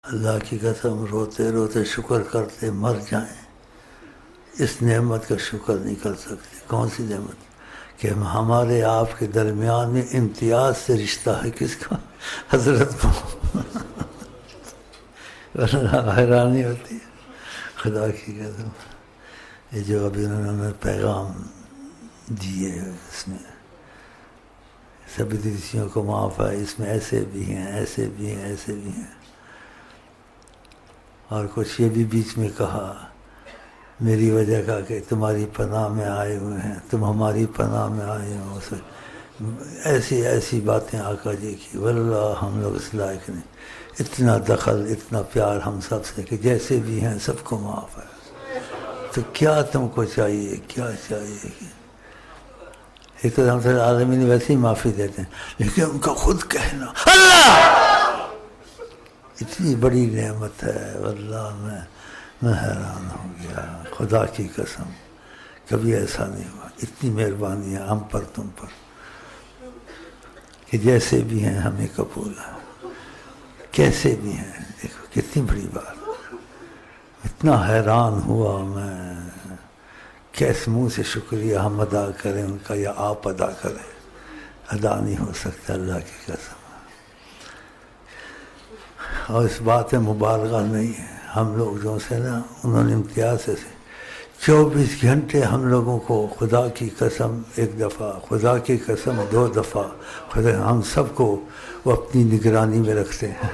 اللہ کی قسم روتے روتے شکر کرتے مر جائیں، اس نعمت کا شکر نہیں کر سکتے۔ کون سی نعمت؟ کہ ہمارے آپ کے درمیان میں امتیاز سے رشتہ ہے کس کا؟ حضرت کو۔ حیرانی ہوتی ہے خدا کی قسم۔ یہ جو ابھی انہوں نے پیغام دیے اس میں سبھی درسیوں کو معاف ہے، اس میں ایسے بھی ہیں، ایسے بھی ہیں، ایسے بھی ہیں، اور کچھ یہ بھی بیچ میں کہا میری وجہ کا کہ تمہاری پناہ میں آئے ہوئے ہیں، تم ہماری پناہ میں آئے ہو، ایسی ایسی باتیں آقا جی کی، واللہ ہم لوگ اس لائق نہیں، اتنا دخل اتنا پیار ہم سب سے کہ جیسے بھی ہیں سب کو معاف ہے، تو کیا تم کو چاہیے، کیا چاہیے؟ ایک تو رحمت اللہ عالمین ویسے ہی معافی دیتے ہیں، لیکن ان کا خود کہنا اللہ اتنی بڑی نعمت ہے، واللہ میں حیران ہو گیا خدا کی قسم، کبھی ایسا نہیں ہوا، اتنی مہربانی ہے ہم پر تم پر کہ جیسے بھی ہیں ہمیں قبول ہے، کیسے بھی ہیں، دیکھو کتنی بڑی بات، اتنا حیران ہوا میں، کیسے منہ سے شکریہ ہم ادا کریں ان کا یا آپ ادا کریں، ادا نہیں ہو سکتا اللہ کی قسم، اور اس بات میں مبالغہ نہیں ہے، ہم لوگ جو سے نا انہوں نے امتیاز سے 24 گھنٹے ہم لوگوں کو خدا کی قسم ایک دفعہ، خدا کی قسم 2 دفعہ، خدا ہم سب کو وہ اپنی نگرانی میں رکھتے ہیں۔